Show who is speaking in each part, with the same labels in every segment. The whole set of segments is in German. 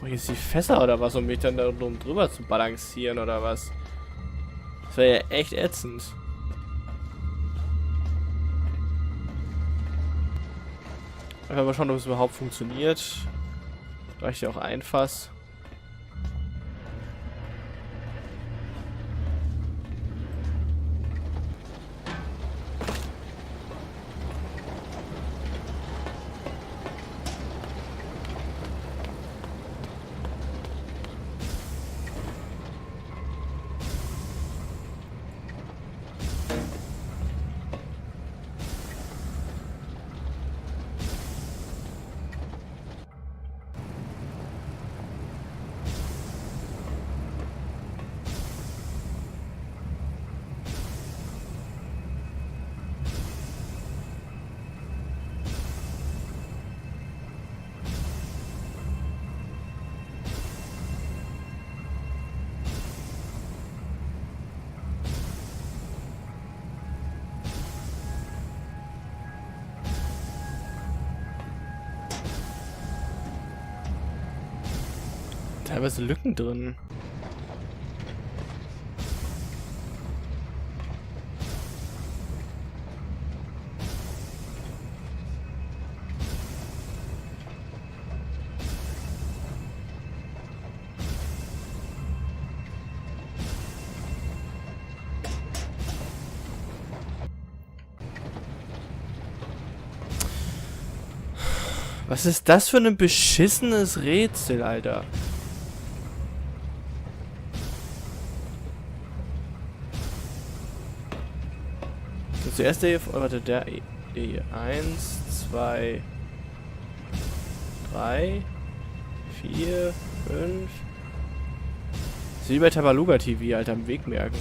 Speaker 1: Brauche ich jetzt die Fässer oder was, um mich dann da oben drüber zu balancieren oder was? Das wäre ja echt ätzend. Einfach mal schauen, ob es überhaupt funktioniert. Reicht ja auch ein Fass. Teilweise Lücken drin. Was ist das für ein beschissenes Rätsel, Alter? Zuerst der hier, warte, der hier. 1, 2, 3, 4, 5. Das ist wie bei Tabaluga TV, Alter, am Weg merken.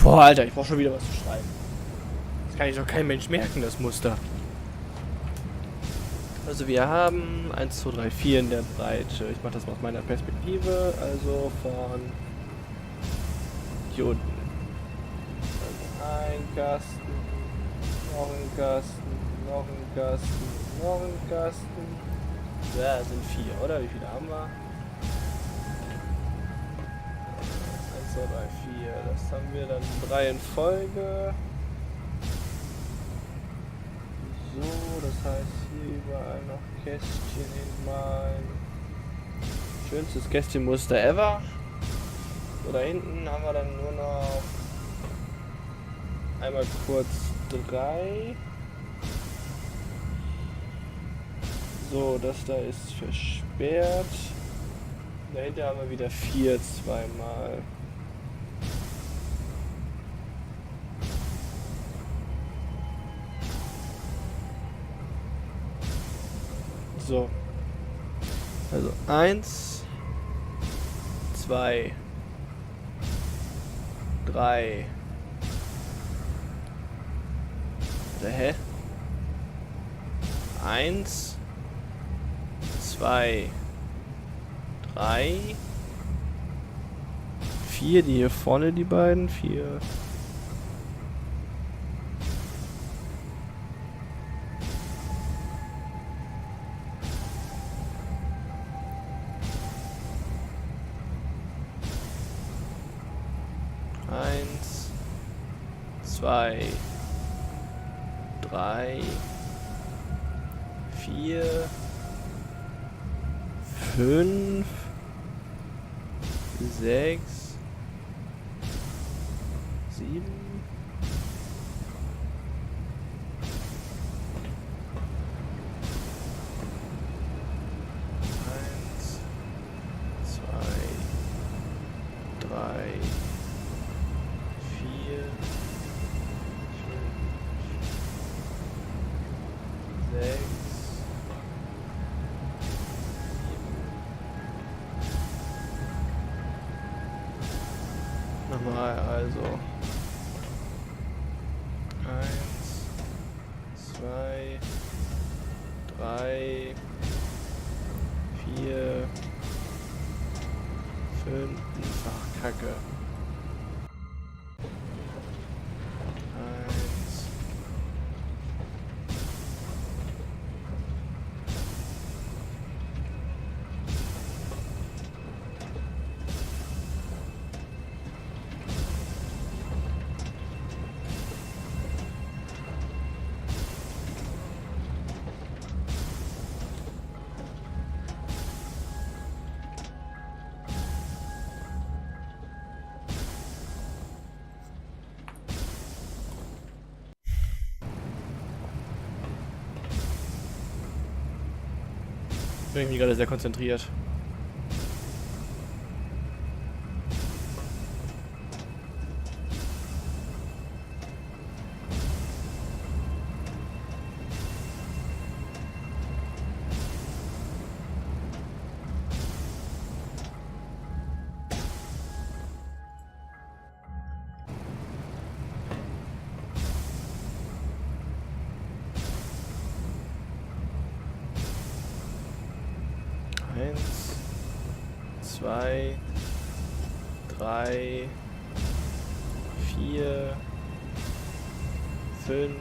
Speaker 1: Boah, Alter, ich brauch schon wieder was zu schreiben. Das kann ich doch kein Mensch merken, das Muster. Also wir haben 1, 2, 3, 4 in der Breite. Ich mache das mal aus meiner Perspektive. Also von hier unten. Also ein Kasten, noch ein Kasten, noch ein Kasten, noch ein Kasten. Ja, sind 4, oder? Wie viele haben wir? 1, 2, 3, 4. Das haben wir dann 3 in Folge. So, das heißt hier überall noch Kästchen hinmalen. Schönstes Kästchenmuster ever. So, da hinten haben wir dann nur noch einmal kurz 3. So, das da ist versperrt. Dahinter haben wir wieder 4 zweimal. So. Also 1, 2, 3. Hä? 1, 2, 3, 4, die hier vorne, die beiden, 4. Eins, 2, 3, 4, 5, 6, 7. Eins, 2, 3, 4, 5, 6. Nochmal, also 3, 4, 5. Ach, Kacke. 1. Bin ich mich gerade sehr konzentriert. Eins, 2, 3, 4, 5,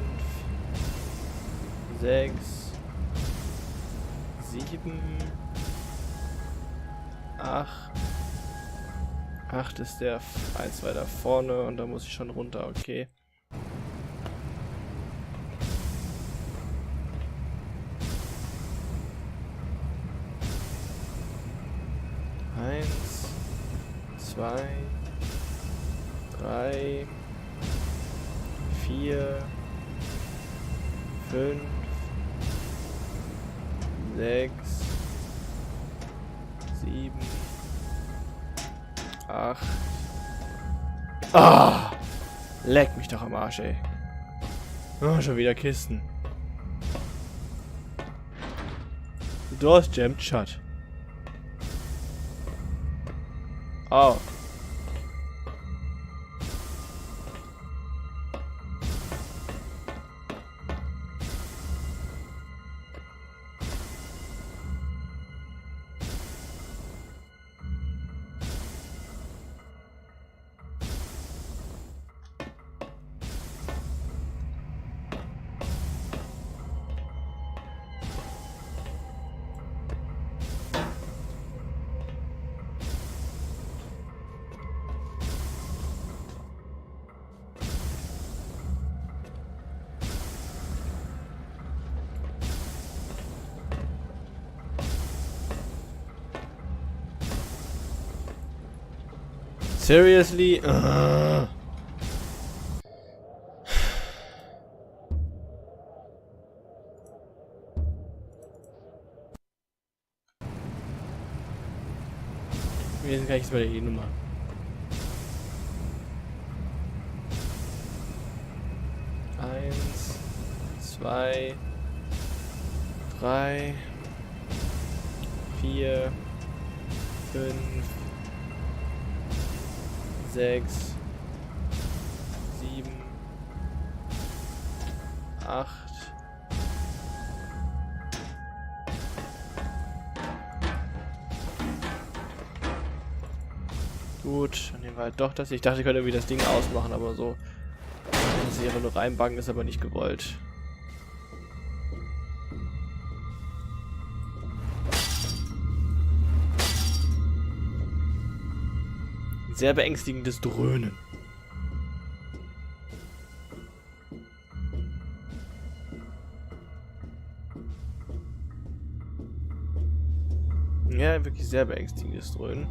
Speaker 1: 6, 7, 8. 8 ist der 1 weiter vorne und da muss ich schon runter, okay. Eins, 2, 3, 4, 5, 6, 7, 8. Ah! Leck mich doch am Arsch, ey. Oh, schon wieder Kisten. Du hast jammed shut. Oh. Seriously? Wir sind gar nichts bei der E-Nummer. Eins, 2, 3, 4, 5, 6, 7, 8. Gut, dann nehmen wir halt doch das. Ich dachte, ich könnte irgendwie das Ding ausmachen, aber so. Dass ich einfach nur reinbacken, ist aber nicht gewollt. Sehr beängstigendes Dröhnen. Ja, wirklich sehr beängstigendes Dröhnen.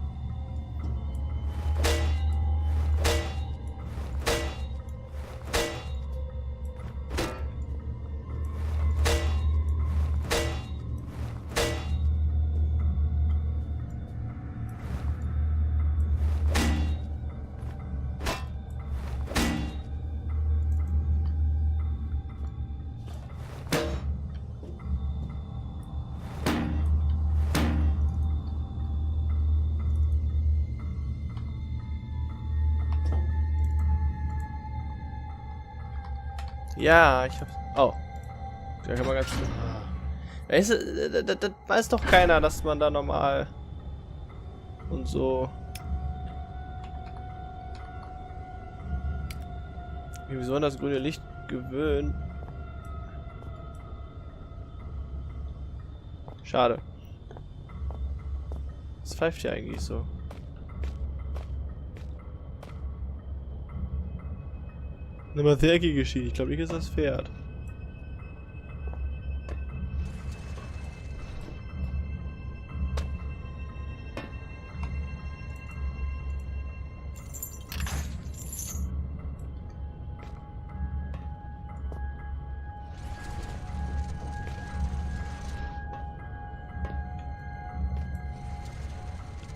Speaker 1: Ja, ich hab's. Oh. Da kann man ganz. Weißt du, das weiß doch keiner, dass man da normal und so. Wie soll das grüne Licht gewöhnen? Schade. Was pfeift hier eigentlich so? Eine Maserki geschieht. Ich glaube nicht, ist das Pferd.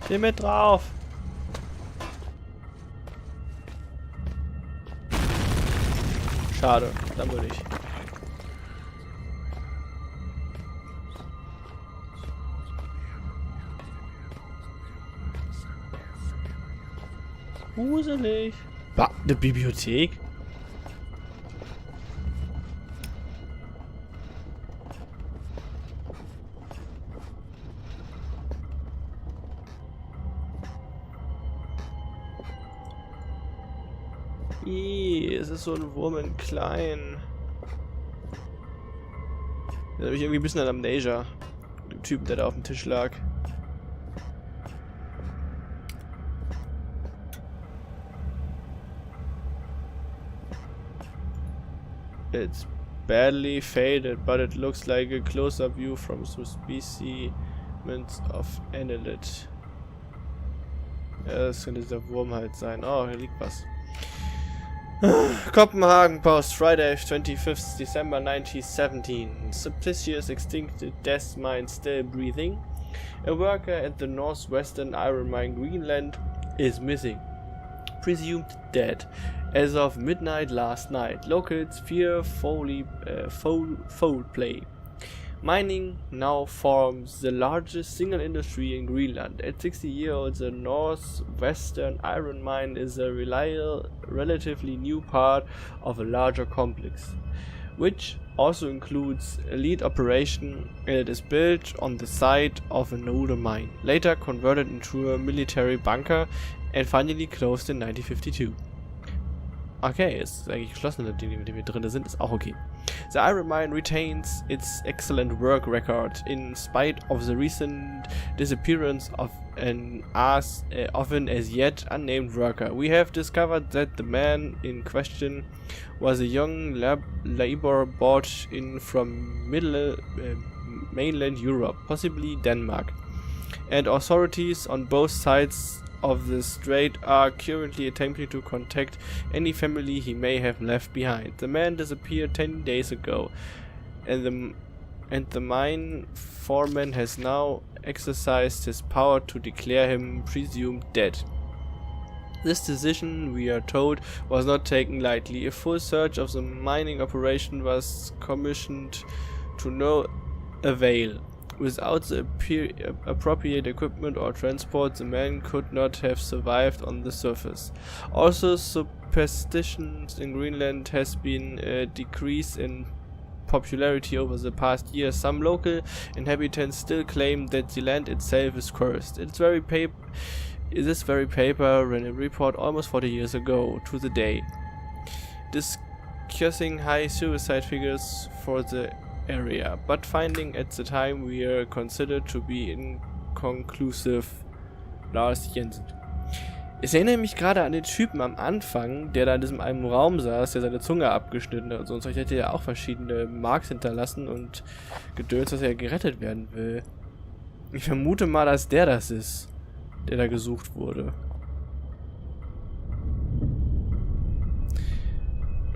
Speaker 1: Geh mit drauf! Schade, dann würde ich. Gruselig. War eine Bibliothek? Es ist so ein Wurm in klein. Da habe ich irgendwie ein bisschen an Amnesia. Dem Typen, der da auf dem Tisch lag. It's badly faded, but it looks like a close-up view from some specimens of annelid. Ja, das könnte dieser Wurm halt sein. Oh, hier liegt was. Copenhagen Post, Friday, 25th December 1917. Supplicious extincted death mine still breathing. A worker at the northwestern iron mine Greenland is missing. Presumed dead. As of midnight last night. Locals fear foul play. Mining now forms the largest single industry in Greenland. At 60 years old, the northwestern iron mine is a relatively new part of a larger complex, which also includes a lead operation, and it is built on the site of an older mine, later converted into a military bunker and finally closed in 1952. Okay, es ist eigentlich geschlossen, mit dem wir drin sind, ist auch okay. The iron mine retains its excellent work record in spite of the recent disappearance of an as yet unnamed worker. We have discovered that the man in question was a young labor brought in from mainland Europe, possibly Denmark, and authorities on both sides of the strait are currently attempting to contact any family he may have left behind. The man disappeared 10 days ago, and the mine foreman has now exercised his power to declare him presumed dead. This decision, we are told, was not taken lightly. A full search of the mining operation was commissioned to no avail. Without the appropriate equipment or transport, the man could not have survived on the surface. Also, superstitions in Greenland has been a decrease in popularity over the past years. Some local inhabitants still claim that the land itself is cursed. This very paper ran a report almost 40 years ago to the day, discussing high suicide figures for the area, but finding at the time we are considered to be inconclusive. Lars Jensen. Ich erinnere mich gerade an den Typen am Anfang, der da in diesem einen Raum saß, der seine Zunge abgeschnitten hat und sonst. Ich hätte ja auch verschiedene Marks hinterlassen und Gedöns, dass er gerettet werden will. Ich vermute mal, dass der das ist, der da gesucht wurde.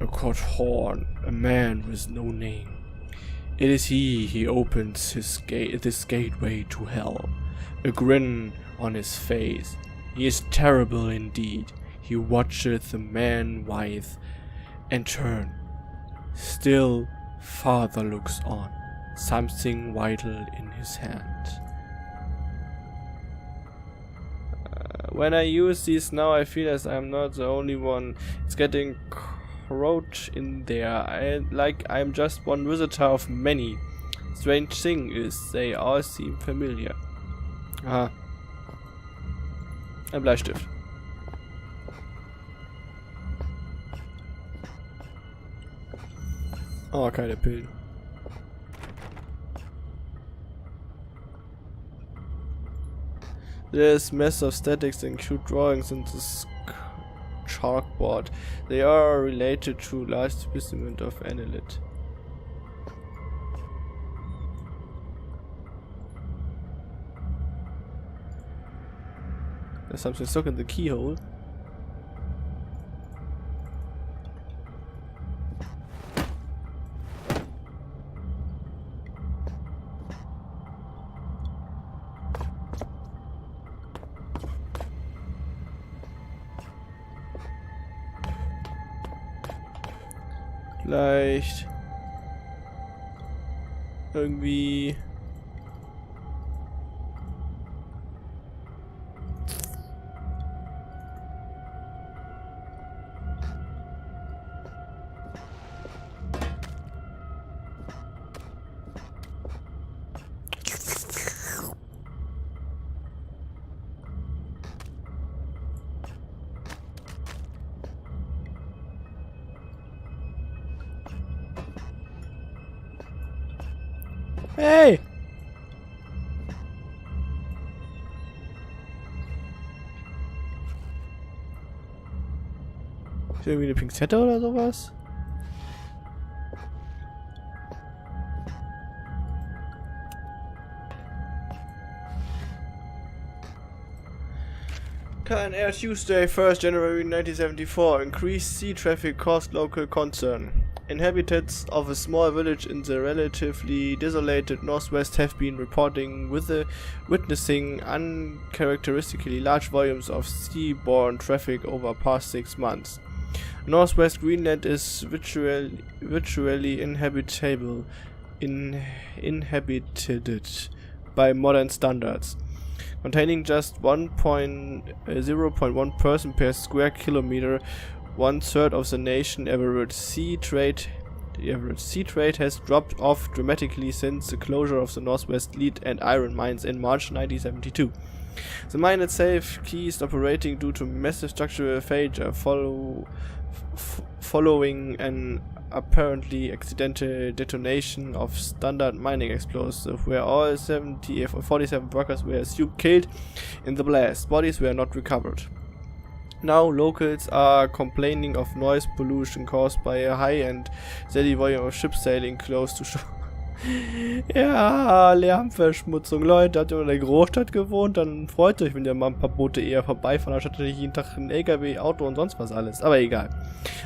Speaker 1: A caught horn, a man with no name. It is he opens this gateway to hell. A grin on his face. He is terrible indeed. He watcheth the man writhe and turn. Still father looks on, something vital in his hand. When I use these now, I feel as I'm not the only one. It's getting crowded in there. I'm just one visitor of many. Strange thing is, they all seem familiar. Aha. Ein Bleistift. Oh, keine Pillen. This mess of statics and cute drawings in this chalkboard. They are related to large specimen of annelid. There's something stuck in the keyhole. Vielleicht irgendwie hey! Ist irgendwie eine Pinzette oder sowas? Can Air Tuesday, 1st January 1974. Increased sea traffic caused local concern. Inhabitants of a small village in the relatively desolated northwest have been witnessing uncharacteristically large volumes of seaborne traffic over past 6 months. Northwest Greenland is virtually inhabited by modern standards, containing just 0.1 person per square kilometer, 1/3 of the nation average sea trade. The average sea trade has dropped off dramatically since the closure of the Northwest lead and iron mines in March 1972. The mine itself ceased operating due to massive structural failure following an apparently accidental detonation of standard mining explosive, where all 47 workers were assumed killed in the blast. Bodies were not recovered. Now locals are complaining of noise pollution caused by a high and steady volume of ships sailing close to shore. Ja, Lärmverschmutzung. Leute, habt ihr in der Großstadt gewohnt? Dann freut euch, wenn ihr mal ein paar Boote eher vorbeifahren, anstatt jeden Tag ein LKW, Auto und sonst was alles. Aber egal.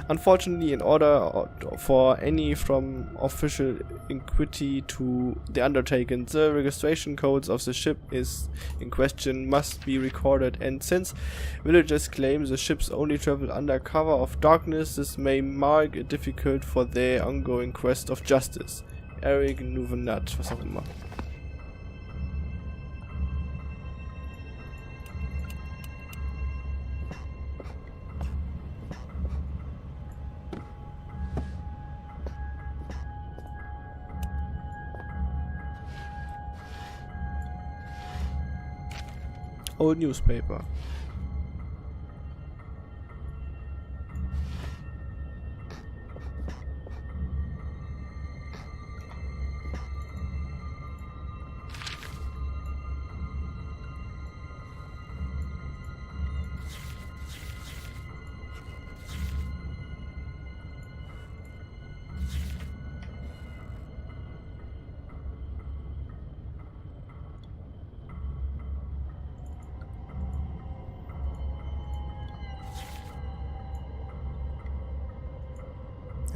Speaker 1: Unfortunately, in order for any from official inquiry to the undertaken, the registration codes of the ship is in question must be recorded, and since villagers claim the ships only travel under cover of darkness, this may mark it difficult for their ongoing quest of justice. Eric Nuvenat, was auch immer. Old newspaper.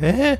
Speaker 1: Hä?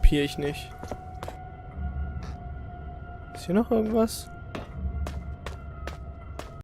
Speaker 1: kapiere ich nicht. Ist hier noch irgendwas?